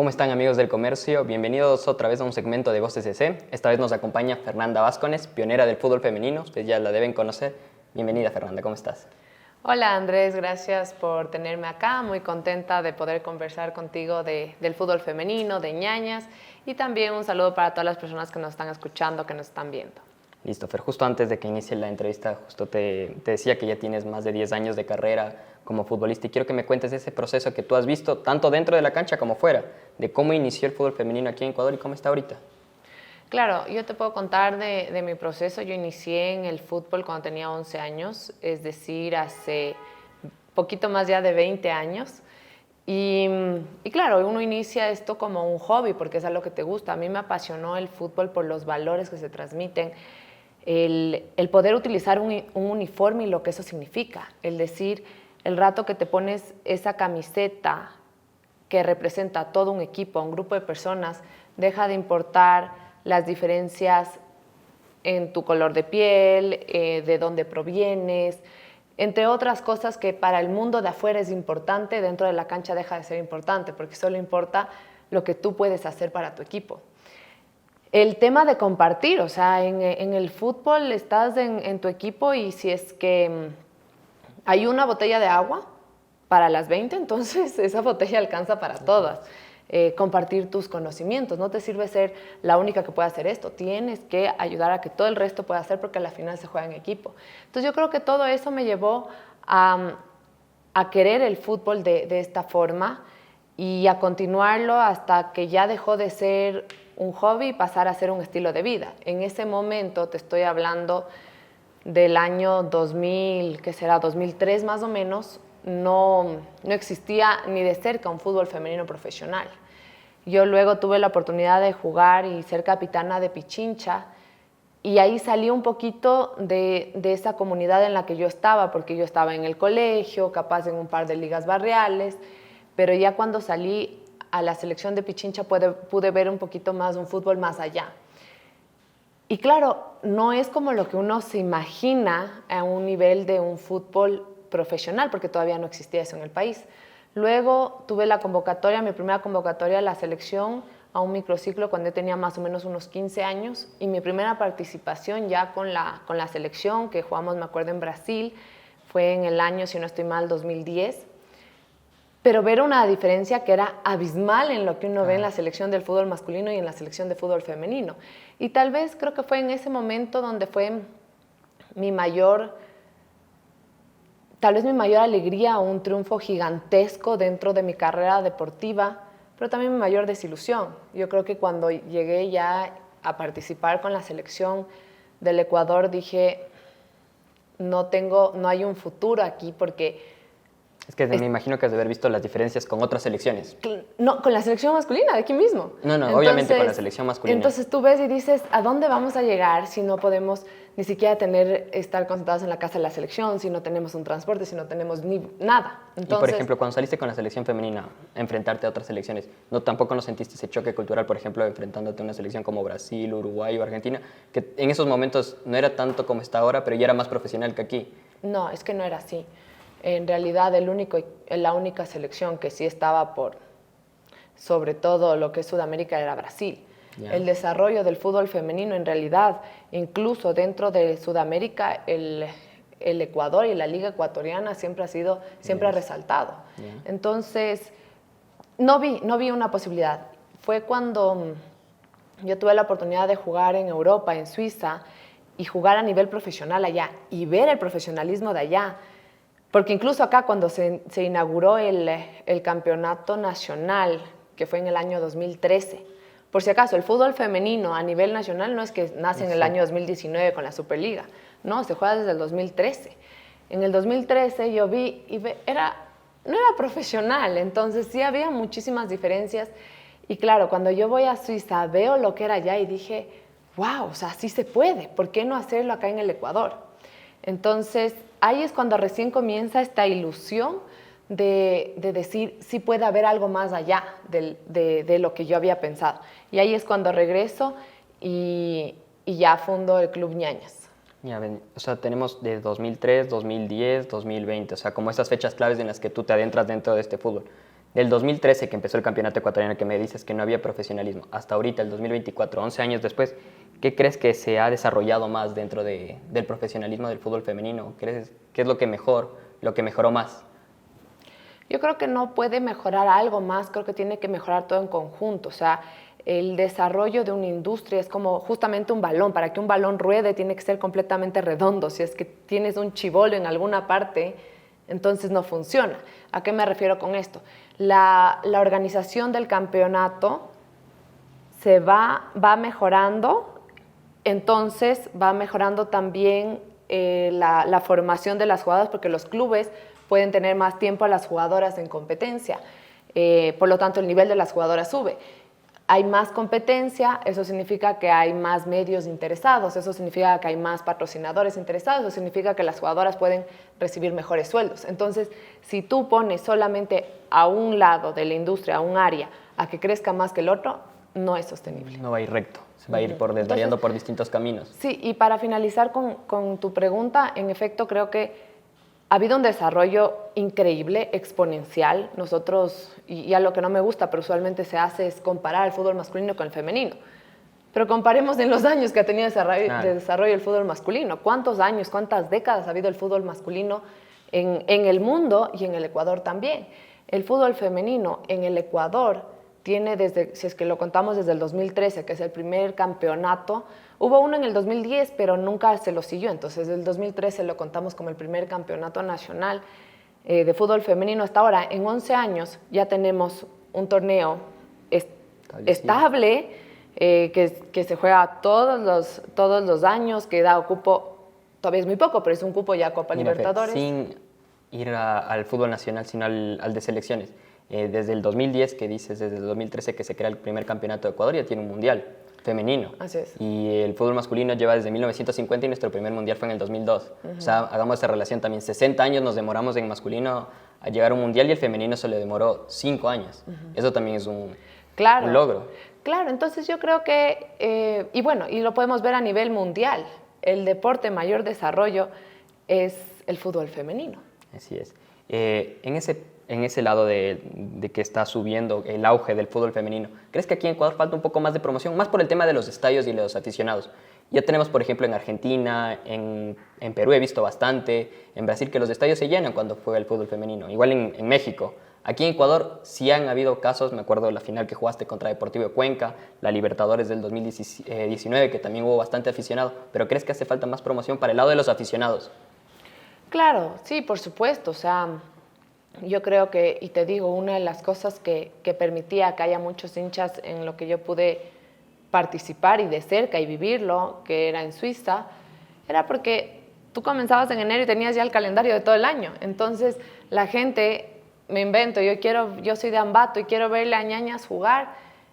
¿Cómo están, amigos del comercio? Bienvenidos otra vez a un segmento de Voces CC. Esta vez nos acompaña Fernanda Vázquez, pionera del fútbol femenino. Ustedes ya la deben conocer. Bienvenida, Fernanda, ¿cómo estás? Hola Andrés, gracias por tenerme acá. Muy contenta de poder conversar contigo del fútbol femenino, de ñañas, y también un saludo para todas las personas que nos están escuchando, que nos están viendo. Listo, Fer. Justo antes de que inicie la entrevista, justo te decía que ya tienes más de 10 años de carrera como futbolista y quiero que me cuentes ese proceso que tú has visto tanto dentro de la cancha como fuera, de cómo inició el fútbol femenino aquí en Ecuador y cómo está ahorita. Claro, yo te puedo contar de mi proceso. Yo inicié en el fútbol cuando tenía 11 años, es decir, hace poquito más ya de 20 años. Y claro, uno inicia esto como un hobby porque es algo que te gusta. A mí me apasionó el fútbol por los valores que se transmiten, el poder utilizar un uniforme y lo que eso significa, el decir, el rato que te pones esa camiseta que representa a todo un equipo, a un grupo de personas, deja de importar las diferencias en tu color de piel, de dónde provienes, entre otras cosas que para el mundo de afuera es importante, dentro de la cancha deja de ser importante, porque solo importa lo que tú puedes hacer para tu equipo. El tema de compartir, o sea, en el fútbol estás en tu equipo y si es que hay una botella de agua para las 20, entonces esa botella alcanza para todas. Compartir tus conocimientos, no te sirve ser la única que pueda hacer esto, tienes que ayudar a que todo el resto pueda hacer porque a la final se juega en equipo. Entonces yo creo que todo eso me llevó a querer el fútbol de esta forma y a continuarlo hasta que ya dejó de ser un hobby y pasar a ser un estilo de vida. En ese momento, te estoy hablando del año 2000, que será 2003 más o menos, no existía ni de cerca un fútbol femenino profesional. Yo luego tuve la oportunidad de jugar y ser capitana de Pichincha y ahí salí un poquito de esa comunidad en la que yo estaba, porque yo estaba en el colegio, capaz en un par de ligas barriales, pero ya cuando salí a la selección de Pichincha pude ver un poquito más un fútbol más allá. Y claro, no es como lo que uno se imagina a un nivel de un fútbol profesional, porque todavía no existía eso en el país. Luego tuve la convocatoria, mi primera convocatoria a la selección, a un microciclo cuando yo tenía más o menos unos 15 años, y mi primera participación ya con la selección, que jugamos, me acuerdo, en Brasil, fue en el año, si no estoy mal, 2010. Pero ver una diferencia que era abismal en lo que uno ve en la selección del fútbol masculino y en la selección de fútbol femenino. Y tal vez creo que fue en ese momento donde fue mi mayor alegría, un triunfo gigantesco dentro de mi carrera deportiva, pero también mi mayor desilusión. Yo creo que cuando llegué ya a participar con la selección del Ecuador dije, no hay un futuro aquí porque... Es que me imagino que has de haber visto las diferencias con otras selecciones. No, con la selección masculina, de aquí mismo. No, entonces, obviamente con la selección masculina. Entonces tú ves y dices, ¿a dónde vamos a llegar si no podemos ni siquiera estar concentrados en la casa de la selección, si no tenemos un transporte, si no tenemos ni nada? Entonces, y por ejemplo, cuando saliste con la selección femenina, enfrentarte a otras selecciones, ¿tampoco no sentiste ese choque cultural, por ejemplo, enfrentándote a una selección como Brasil, Uruguay o Argentina, que en esos momentos no era tanto como está ahora, pero ya era más profesional que aquí? No, es que no era así. En realidad, la única selección que sí estaba sobre todo lo que es Sudamérica era Brasil. Yeah. El desarrollo del fútbol femenino, en realidad, incluso dentro de Sudamérica, el Ecuador y la Liga Ecuatoriana siempre ha resaltado. Yeah. Entonces, no vi una posibilidad. Fue cuando yo tuve la oportunidad de jugar en Europa, en Suiza, y jugar a nivel profesional allá, y ver el profesionalismo de allá. Porque incluso acá cuando se inauguró el campeonato nacional, que fue en el año 2013, por si acaso, el fútbol femenino a nivel nacional no es que nace en el año 2019 con la Superliga, no, se juega desde el 2013. En el 2013 yo vi y no era profesional, entonces sí había muchísimas diferencias. Y claro, cuando yo voy a Suiza veo lo que era allá y dije, wow, o sea, sí se puede, ¿por qué no hacerlo acá en el Ecuador? Entonces, ahí es cuando recién comienza esta ilusión de decir, sí puede haber algo más allá de lo que yo había pensado. Y ahí es cuando regreso y ya fundo el Club Ñañas. Ya, o sea, tenemos de 2003, 2010, 2020, o sea, como esas fechas claves en las que tú te adentras dentro de este fútbol. Del 2013, que empezó el campeonato ecuatoriano, que me dices que no había profesionalismo, hasta ahorita, el 2024, 11 años después, ¿qué crees que se ha desarrollado más dentro del profesionalismo del fútbol femenino? ¿Qué es lo que mejoró más? Yo creo que no puede mejorar algo más, creo que tiene que mejorar todo en conjunto. O sea, el desarrollo de una industria es como justamente un balón. Para que un balón ruede tiene que ser completamente redondo. Si es que tienes un chibolo en alguna parte, entonces no funciona. ¿A qué me refiero con esto? La organización del campeonato se va mejorando, entonces va mejorando también la formación de las jugadoras, porque los clubes pueden tener más tiempo a las jugadoras en competencia. Por lo tanto, el nivel de las jugadoras sube. Hay más competencia, eso significa que hay más medios interesados, eso significa que hay más patrocinadores interesados, eso significa que las jugadoras pueden recibir mejores sueldos. Entonces, si tú pones solamente a un lado de la industria, a un área, a que crezca más que el otro, no es sostenible. No va a ir recto, se va a ir desvariando por distintos caminos. Sí, y para finalizar con tu pregunta, en efecto creo que ha habido un desarrollo increíble, exponencial. Nosotros, y ya lo que no me gusta, pero usualmente se hace, es comparar el fútbol masculino con el femenino. Pero comparemos en los años que ha tenido de desarrollo el fútbol masculino. ¿Cuántos años, cuántas décadas ha habido el fútbol masculino en el mundo y en el Ecuador también? El fútbol femenino en el Ecuador tiene si es que lo contamos desde el 2013, que es el primer campeonato. Hubo uno en el 2010, pero nunca se lo siguió. Entonces, el 2013 lo contamos como el primer campeonato nacional de fútbol femenino. Hasta ahora, en 11 años, ya tenemos un torneo estable que se juega todos los años, que da cupo, todavía es muy poco, pero es un cupo ya a Copa Libertadores. Sin ir al fútbol nacional, sino al de selecciones. Desde el 2010, que dices, desde el 2013 que se crea el primer campeonato de Ecuador, ya tiene un mundial femenino. Así es. Y el fútbol masculino lleva desde 1950 y nuestro primer mundial fue en el 2002. O sea, hagamos esa relación también. 60 años nos demoramos en masculino a llegar a un mundial y el femenino se le demoró 5 años. Eso también es un logro. Claro, entonces yo creo que, y lo podemos ver a nivel mundial, el deporte mayor desarrollo es el fútbol femenino. Así es. En ese lado de que está subiendo el auge del fútbol femenino, ¿crees que aquí en Ecuador falta un poco más de promoción? Más por el tema de los estadios y de los aficionados. Ya tenemos, por ejemplo, en Argentina, en Perú he visto bastante, en Brasil, que los estadios se llenan cuando juega el fútbol femenino. Igual en México. Aquí en Ecuador sí han habido casos, me acuerdo de la final que jugaste contra Deportivo de Cuenca, la Libertadores del 2019, que también hubo bastante aficionado. ¿Pero crees que hace falta más promoción para el lado de los aficionados? Claro, sí, por supuesto. O sea, yo creo que, y te digo, una de las cosas que permitía que haya muchos hinchas en lo que yo pude participar y de cerca y vivirlo, que era en Suiza, era porque tú comenzabas en enero y tenías ya el calendario de todo el año. Entonces, la gente, me invento, yo soy de Ambato y quiero verle a ñañas jugar,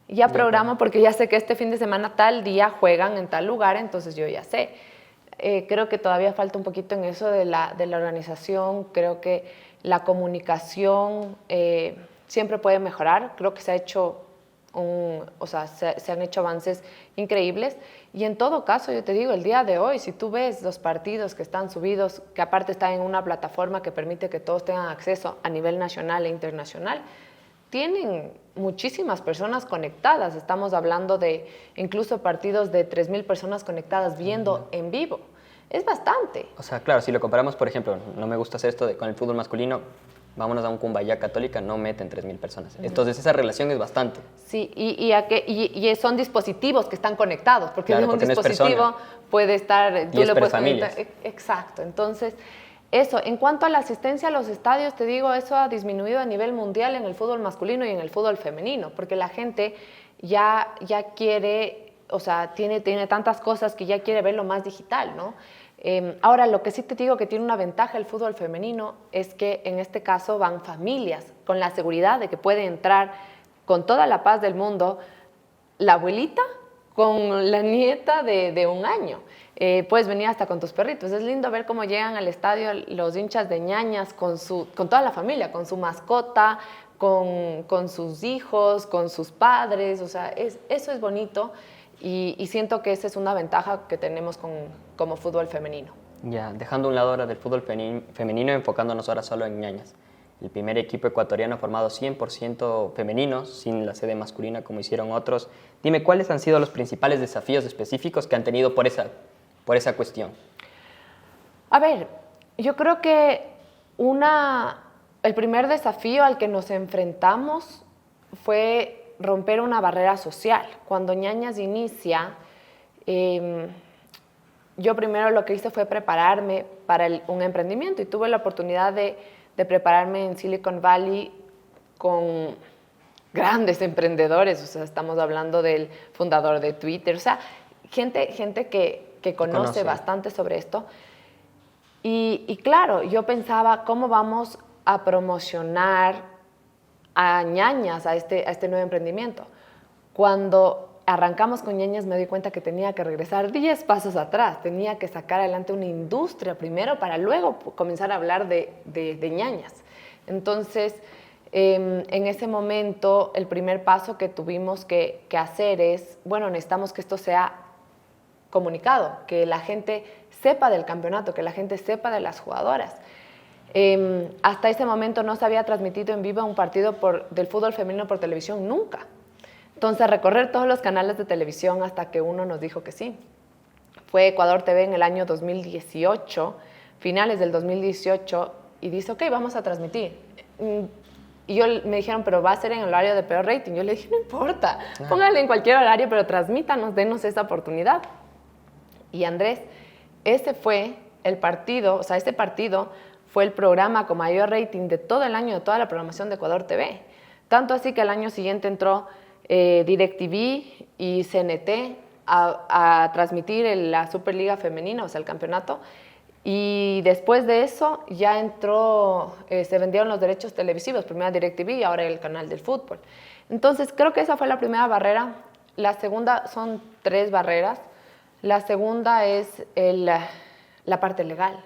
y ya programo porque ya sé que este fin de semana tal día juegan en tal lugar, entonces yo ya sé. Creo que todavía falta un poquito en eso de la organización. Creo que la comunicación siempre puede mejorar. Creo que se ha hecho se han hecho avances increíbles, y en todo caso yo te digo, el día de hoy, si tú ves los partidos que están subidos, que aparte están en una plataforma que permite que todos tengan acceso a nivel nacional e internacional, tienen muchísimas personas conectadas. Estamos hablando de incluso partidos de 3,000 personas conectadas viendo en vivo. Es bastante. O sea, claro, si lo comparamos, por ejemplo, no me gusta hacer esto con el fútbol masculino, vámonos a un Cumbayá Católica, no meten 3,000 personas. Entonces esa relación es bastante. Sí, y son dispositivos que están conectados, porque claro, un dispositivo puede estar... Tú le puedes conectar. Exacto, entonces... Eso, en cuanto a la asistencia a los estadios, te digo, eso ha disminuido a nivel mundial en el fútbol masculino y en el fútbol femenino, porque la gente ya quiere, o sea, tiene tantas cosas que ya quiere verlo más digital, ¿no? Ahora, lo que sí te digo que tiene una ventaja el fútbol femenino es que en este caso van familias con la seguridad de que puede entrar con toda la paz del mundo la abuelita con la nieta de 1 año. Puedes venir hasta con tus perritos. Es lindo ver cómo llegan al estadio los hinchas de ñañas con toda la familia, con su mascota, con sus hijos, con sus padres. O sea, eso es bonito, y siento que esa es una ventaja que tenemos como fútbol femenino. Ya, dejando a un lado ahora del fútbol femenino, enfocándonos ahora solo en ñañas. el primer equipo ecuatoriano formado 100% femenino, sin la sede masculina como hicieron otros. Dime, ¿cuáles han sido los principales desafíos específicos que han tenido por esa cuestión? A ver, yo creo que el primer desafío al que nos enfrentamos fue romper una barrera social. Cuando Ñañas inicia, yo primero lo que hice fue prepararme para un emprendimiento y tuve la oportunidad de prepararme en Silicon Valley con grandes emprendedores, o sea, estamos hablando del fundador de Twitter, o sea, gente que conoce bastante sobre esto. Y claro, yo pensaba, ¿cómo vamos a promocionar a Ñañas a este nuevo emprendimiento? Cuando arrancamos con Ñañas me di cuenta que tenía que regresar 10 pasos atrás, tenía que sacar adelante una industria primero para luego comenzar a hablar de Ñañas. Entonces, en ese momento, el primer paso que tuvimos que hacer es, bueno, necesitamos que esto sea comunicado, que la gente sepa del campeonato, que la gente sepa de las jugadoras. Hasta ese momento no se había transmitido en vivo un partido del fútbol femenino por televisión, nunca. Entonces, recorrer todos los canales de televisión hasta que uno nos dijo que sí. Fue Ecuador TV en el año 2018, finales del 2018, y dice, ok, vamos a transmitir. Y me dijeron, pero va a ser en el horario de peor rating. Yo le dije, no importa, póngale en cualquier horario, pero transmítanos, denos esa oportunidad. Y Andrés, ese fue el partido, o sea, este partido fue el programa con mayor rating de todo el año, de toda la programación de Ecuador TV. Tanto así que al año siguiente entró DirecTV y CNT a transmitir la Superliga Femenina, o sea, el campeonato. Y después de eso ya entró, se vendieron los derechos televisivos, primero DirecTV y ahora el canal del fútbol. Entonces, creo que esa fue la primera barrera. La segunda son 3 barreras. La segunda es la parte legal.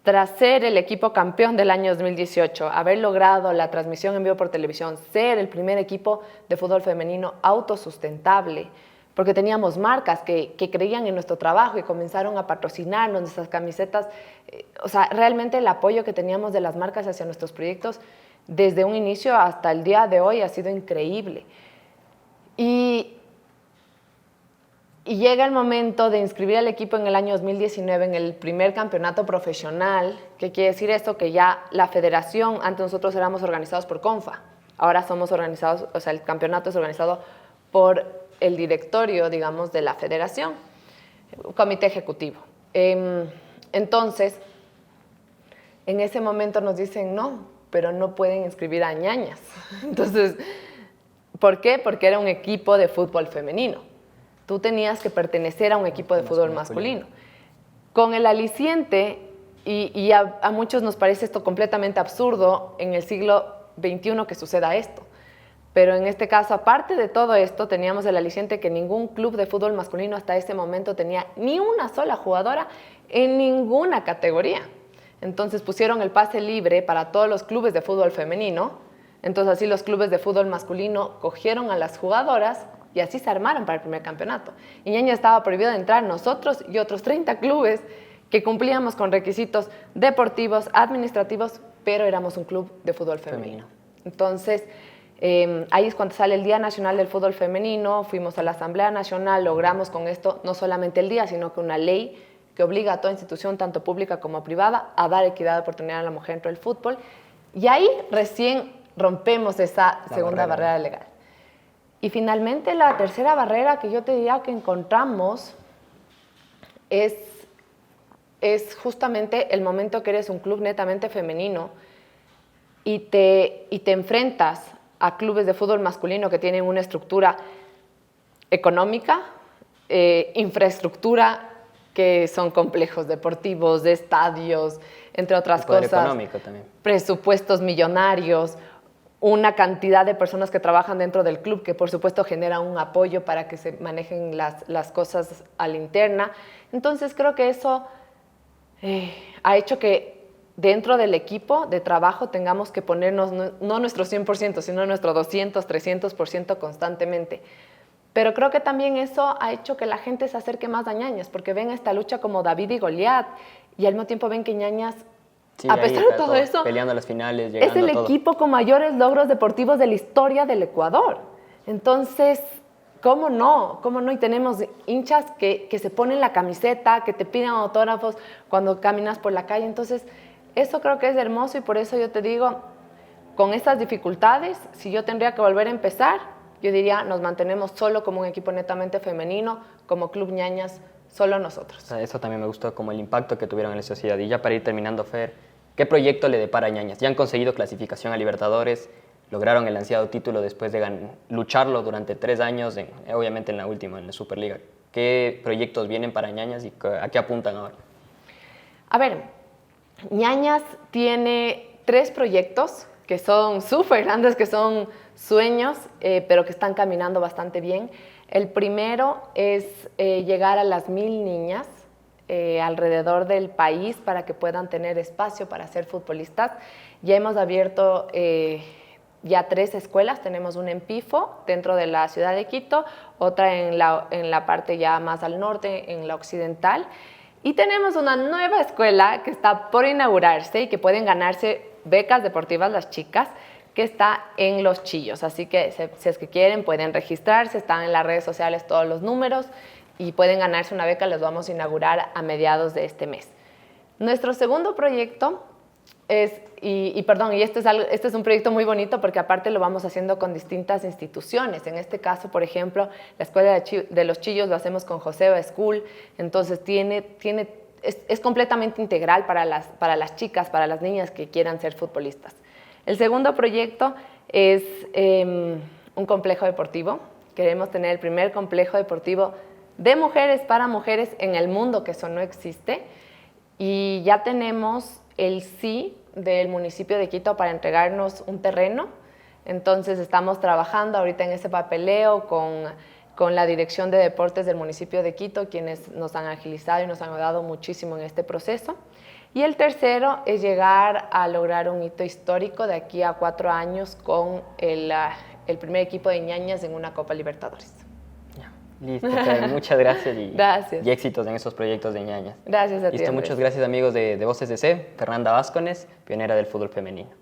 Tras ser el equipo campeón del año 2018, haber logrado la transmisión en vivo por televisión, ser el primer equipo de fútbol femenino autosustentable, porque teníamos marcas que creían en nuestro trabajo y comenzaron a patrocinarnos nuestras camisetas. O sea, realmente el apoyo que teníamos de las marcas hacia nuestros proyectos desde un inicio hasta el día de hoy ha sido increíble. Y llega el momento de inscribir al equipo en el año 2019 en el primer campeonato profesional. ¿Qué quiere decir esto? Que ya la federación, antes nosotros éramos organizados por CONFA, ahora somos organizados, o sea, el campeonato es organizado por el directorio, digamos, de la federación, comité ejecutivo. Entonces, en ese momento nos dicen no, pero no pueden inscribir a Ñañas. Entonces, ¿por qué? Porque era un equipo de fútbol femenino. Tú tenías que pertenecer a un equipo de fútbol masculino. Con el aliciente, y a muchos nos parece esto completamente absurdo en el siglo XXI que suceda esto, pero en este caso, aparte de todo esto, teníamos el aliciente que ningún club de fútbol masculino hasta ese momento tenía ni una sola jugadora en ninguna categoría. Entonces pusieron el pase libre para todos los clubes de fútbol femenino, entonces así los clubes de fútbol masculino cogieron a las jugadoras y así se armaron para el primer campeonato. Y Ñaña estaba prohibido de entrar nosotros y otros 30 clubes que cumplíamos con requisitos deportivos, administrativos, pero éramos un club de fútbol femenino. Entonces, ahí es cuando sale el Día Nacional del Fútbol Femenino, fuimos a la Asamblea Nacional, logramos con esto no solamente el día, sino que una ley que obliga a toda institución, tanto pública como privada, a dar equidad de oportunidad a la mujer dentro del fútbol. Y ahí recién rompemos esa segunda barrera legal. Y finalmente la tercera barrera que yo te diría que encontramos es justamente el momento que eres un club netamente femenino y te enfrentas a clubes de fútbol masculino que tienen una estructura económica, infraestructura, que son complejos deportivos, de estadios, entre otras cosas. Económico también. Presupuestos millonarios, una cantidad de personas que trabajan dentro del club que por supuesto genera un apoyo para que se manejen las cosas a la interna. Entonces creo que eso ha hecho que dentro del equipo de trabajo tengamos que ponernos no nuestro 100%, sino nuestro 200, 300% constantemente. Pero creo que también eso ha hecho que la gente se acerque más a Ñañas, porque ven esta lucha como David y Goliat, y al mismo tiempo ven que Ñañas Sí, a ahí pesar de está todo eso, peleando las finales, es llegando el a todo. equipo con mayores logros deportivos de la historia del Ecuador. Entonces, ¿cómo no? ¿Cómo no? Y tenemos hinchas que se ponen la camiseta, que te piden autógrafos cuando caminas por la calle. Entonces, eso creo que es hermoso y por eso yo te digo, con estas dificultades, si yo tendría que volver a empezar, yo diría, nos mantenemos solo como un equipo netamente femenino, como Club Ñañas, solo nosotros. O sea, eso también me gustó, como el impacto que tuvieron en la sociedad. Y ya para ir terminando, Fer, ¿qué proyecto le depara a Ñañas? Ya han conseguido clasificación a Libertadores, lograron el ansiado título después de lucharlo durante 3 años, obviamente en la última, en la Superliga. ¿Qué proyectos vienen para Ñañas y a qué apuntan ahora? A ver, Ñañas tiene 3 proyectos que son súper grandes, que son sueños, pero que están caminando bastante bien. El primero es llegar a las 1000 niñas alrededor del país para que puedan tener espacio para ser futbolistas. Ya hemos abierto ya 3 escuelas, tenemos una en Pifo, dentro de la ciudad de Quito, otra en la parte ya más al norte, en la occidental, y tenemos una nueva escuela que está por inaugurarse y que pueden ganarse becas deportivas las chicas, que está en Los Chillos. Así que si es que quieren pueden registrarse, están en las redes sociales todos los números y pueden ganarse una beca, les vamos a inaugurar a mediados de este mes. Nuestro segundo proyecto es, este es un proyecto muy bonito porque aparte lo vamos haciendo con distintas instituciones. En este caso, por ejemplo, la Escuela de Los Chillos lo hacemos con Joseba School, entonces es completamente integral para las chicas, para las niñas que quieran ser futbolistas. El segundo proyecto es un complejo deportivo. Queremos tener el primer complejo deportivo de mujeres para mujeres en el mundo, que eso no existe. Y ya tenemos el sí del municipio de Quito para entregarnos un terreno. Entonces estamos trabajando ahorita en ese papeleo con la Dirección de Deportes del municipio de Quito, quienes nos han agilizado y nos han ayudado muchísimo en este proceso. Y el tercero es llegar a lograr un hito histórico de aquí a 4 años con el primer equipo de Ñañas en una Copa Libertadores. Ya, listo, Fer, muchas gracias Gracias. Y éxitos en esos proyectos de Ñañas. Gracias a ti, Listo, Andrés. muchas gracias amigos de Voces DC, Fernanda Vázquez, pionera del fútbol femenino.